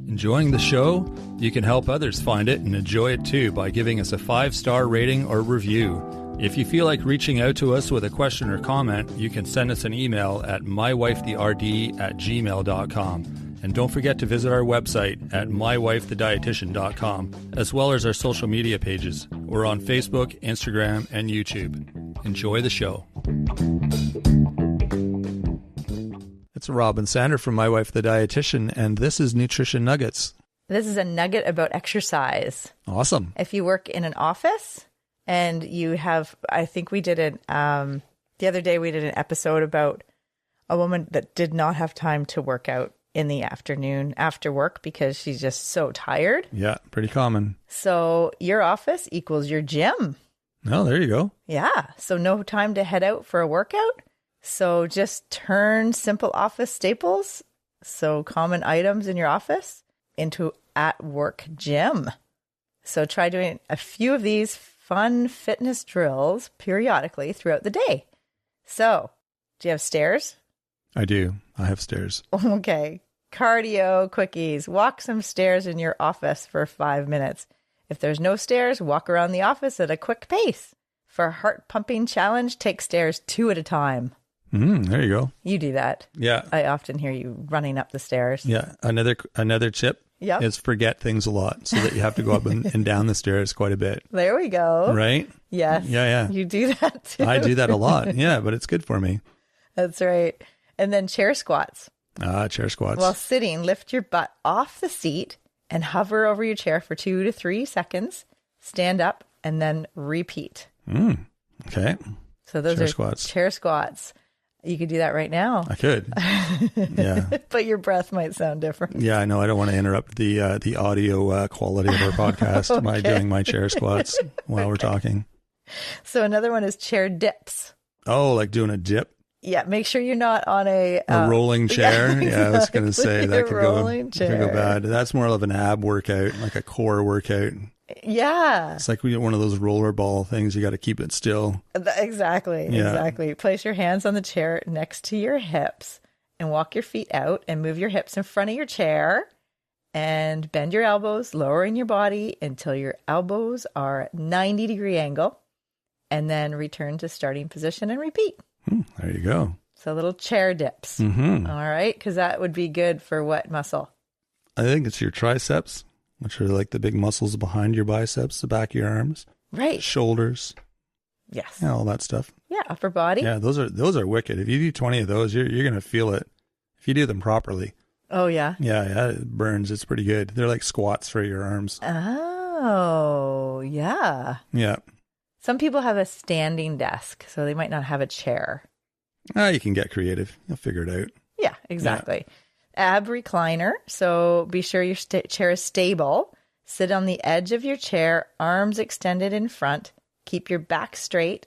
Enjoying the show? You can help others find it and enjoy it too by giving us a 5-star rating or review. If you feel like reaching out to us with a question or comment, you can send us an email at mywifetherd@gmail.com. And don't forget to visit our website at mywifethedietitian.com, as well as our social media pages. We're on Facebook, Instagram, and YouTube. Enjoy the show. It's Rob and Sandra from My Wife the Dietitian, and this is Nutrition Nuggets. This is a nugget about exercise. Awesome. If you work in an office and you have, I think we did it, the other day we did an episode about a woman that did not have time to work out in the afternoon after work because she's just so tired. Yeah, pretty common. So your office equals your gym. Oh, there you go. Yeah. So no time to head out for a workout. So just turn simple office staples, so common items in your office, into at-work gym. So try doing a few of these fun fitness drills periodically throughout the day. So, do you have stairs? I do. I have stairs. Okay. Cardio quickies. Walk some stairs in your office for 5 minutes. If there's no stairs, walk around the office at a quick pace. For a heart-pumping challenge, take stairs 2 at a time. There you go. You do that. Yeah. I often hear you running up the stairs. Yeah. Another tip is forget things a lot so that you have to go up and down the stairs quite a bit. There we go. Right? Yes. Yeah. You do that too. I do that a lot. Yeah, but it's good for me. That's right. And then chair squats. Chair squats. While sitting, lift your butt off the seat and hover over your chair for 2 to 3 seconds. Stand up and then repeat. Okay. So those chair are squats. Chair squats. You could do that right now. I could. Yeah. But your breath might sound different. Yeah, I know. I don't want to interrupt the audio quality of our podcast by doing my chair squats while we're talking. So another one is chair dips. Oh, like doing a dip? Yeah, make sure you're not on a rolling chair. Yeah, exactly. I was going to say that could go bad. That's more of an ab workout, like a core workout. Yeah. It's like we get one of those roller ball things. You got to keep it still. Exactly. Yeah. Exactly. Place your hands on the chair next to your hips and walk your feet out and move your hips in front of your chair and bend your elbows, lowering your body until your elbows are at 90-degree angle, and then return to starting position and repeat. There you go. So little chair dips. All right. Because that would be good for what muscle? I think it's your triceps, which are like the big muscles behind your biceps, the back of your arms. Right. Shoulders. Yes. Yeah, all that stuff. Yeah, upper body. Yeah, those are wicked. If you do 20 of those, you're going to feel it. If you do them properly. Oh, yeah? Yeah, it burns. It's pretty good. They're like squats for your arms. Oh, yeah. Yeah. Some people have a standing desk, so they might not have a chair. You can get creative. You'll figure it out. Yeah, exactly. Yeah. Ab recliner. So be sure your chair is stable. Sit on the edge of your chair, arms extended in front. Keep your back straight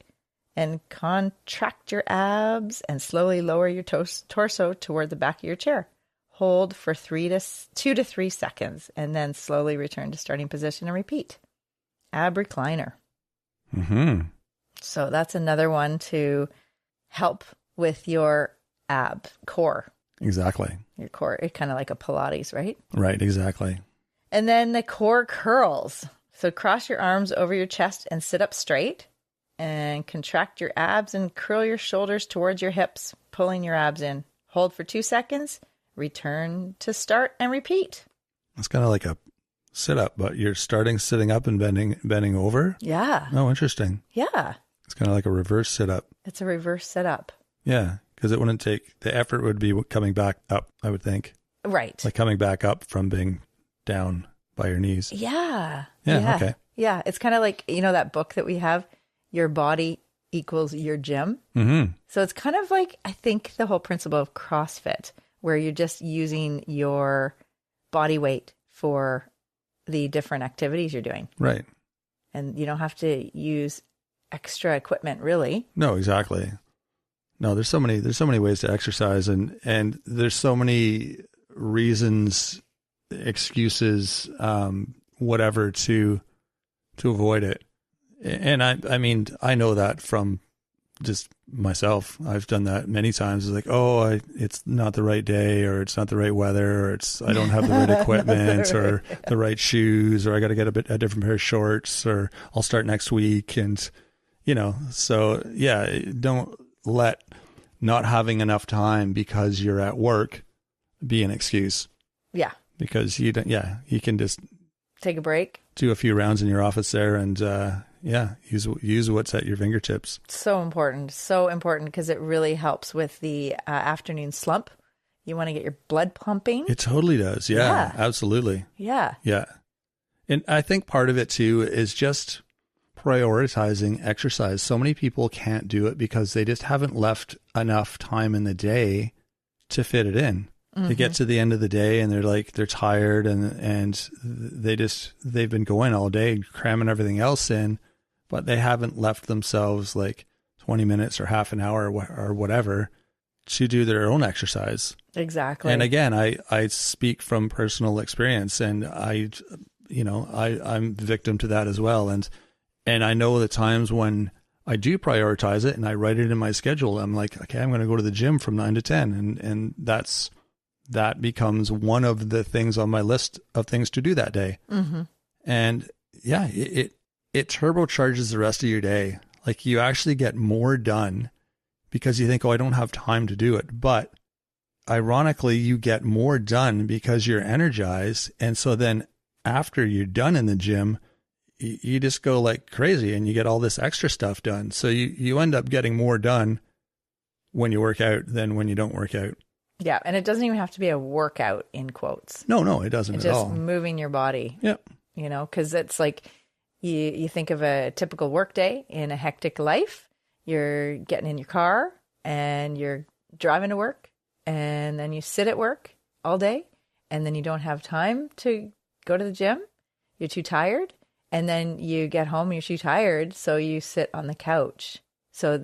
and contract your abs and slowly lower your torso toward the back of your chair. Hold for 2 to 3 seconds and then slowly return to starting position and repeat. Ab recliner. So that's another one to help with your ab core. Exactly. Your core, it's kind of like a Pilates, right? Right, exactly. And then the core curls. So cross your arms over your chest and sit up straight and contract your abs and curl your shoulders towards your hips, pulling your abs in. Hold for 2 seconds, return to start and repeat. It's kind of like a sit up, but you're starting sitting up and bending over. Yeah. Oh, interesting. Yeah. It's kind of like a reverse sit up. It's a reverse sit up. Yeah, because it wouldn't take, the effort would be coming back up, I would think. Right. Like coming back up from being down by your knees. Yeah. Yeah. Okay. Yeah. It's kind of like, that book that we have, Your Body Equals Your Gym. So it's kind of like, I think, the whole principle of CrossFit, where you're just using your body weight for the different activities you're doing. Right. And you don't have to use extra equipment, really. No, exactly. No, there's so many ways to exercise, and there's so many reasons, excuses, whatever to avoid it. And I mean, I know that from just myself. I've done that many times. It's like, it's not the right day, or it's not the right weather, or I don't have the right equipment or the right shoes, or I got to get a different pair of shorts, or I'll start next week. And, so yeah, don't let not having enough time because you're at work be an excuse. Yeah. Because you can just take a break, do a few rounds in your office there, and use what's at your fingertips. So important because it really helps with the afternoon slump. You want to get your blood pumping. It totally does. Yeah, absolutely. Yeah. And I think part of it too is just prioritizing exercise. So many people can't do it because they just haven't left enough time in the day to fit it in. Mm-hmm. They get to the end of the day and they're tired and they've been going all day cramming everything else in, but they haven't left themselves like 20 minutes or half an hour or whatever to do their own exercise. Exactly. And again, I speak from personal experience, and I'm victim to that as well. And I know the times when I do prioritize it and I write it in my schedule. I'm like, okay, I'm going to go to the gym from 9 to 10. And that becomes one of the things on my list of things to do that day. Mm-hmm. And yeah, it turbocharges the rest of your day. Like, you actually get more done because you think, I don't have time to do it. But ironically, you get more done because you're energized. And so then after you're done in the gym, you just go like crazy and you get all this extra stuff done. So you end up getting more done when you work out than when you don't work out. Yeah. And it doesn't even have to be a workout in quotes. No, it doesn't at all. Just moving your body. Yep. Because it's like you think of a typical work day in a hectic life. You're getting in your car and you're driving to work, and then you sit at work all day, and then you don't have time to go to the gym. You're too tired. And then you get home, you're too tired, so you sit on the couch. So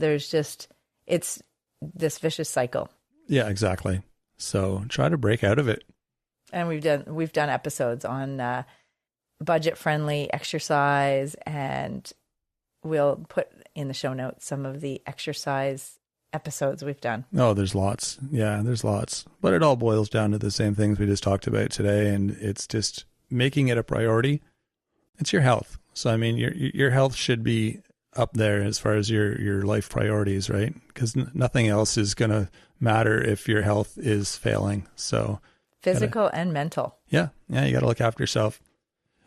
it's this vicious cycle. Yeah, exactly. So try to break out of it. And we've done episodes on budget-friendly exercise, and we'll put in the show notes some of the exercise episodes we've done. Oh, there's lots. Yeah, there's lots. But it all boils down to the same things we just talked about today, and it's just making it a priority. It's your health. So, I mean, your health should be up there as far as your life priorities, right? Because nothing else is going to matter if your health is failing. So physical and mental. Yeah. You got to look after yourself.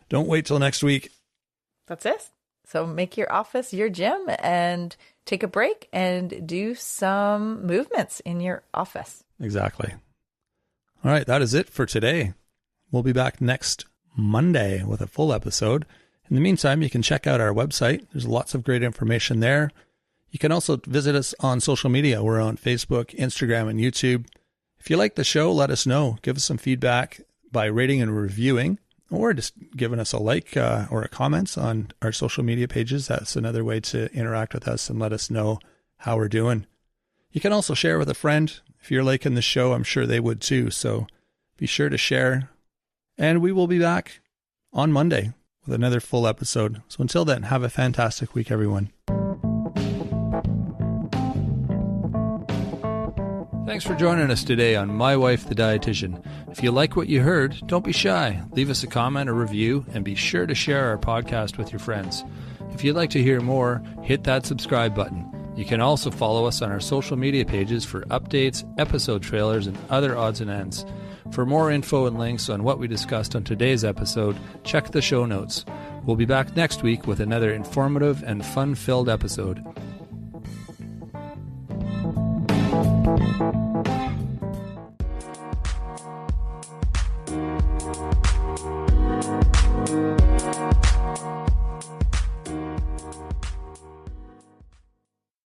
Don't wait till next week. That's it. So make your office your gym and take a break and do some movements in your office. Exactly. All right. That is it for today. We'll be back next Monday with a full episode. In the meantime, you can check out our website. There's lots of great information there. You can also visit us on social media. We're on Facebook, Instagram, and YouTube. If you like the show, let us know. Give us some feedback by rating and reviewing, or just giving us a like or a comment on our social media pages. That's another way to interact with us and let us know how we're doing. You can also share with a friend. If you're liking the show, I'm sure they would too. So be sure to share. And we will be back on Monday with another full episode. So until then, have a fantastic week, everyone. Thanks for joining us today on My Wife the Dietitian. If you like what you heard, don't be shy. Leave us a comment or review, and be sure to share our podcast with your friends. If you'd like to hear more, hit that subscribe button. You can also follow us on our social media pages for updates, episode trailers, and other odds and ends. For more info and links on what we discussed on today's episode, check the show notes. We'll be back next week with another informative and fun-filled episode.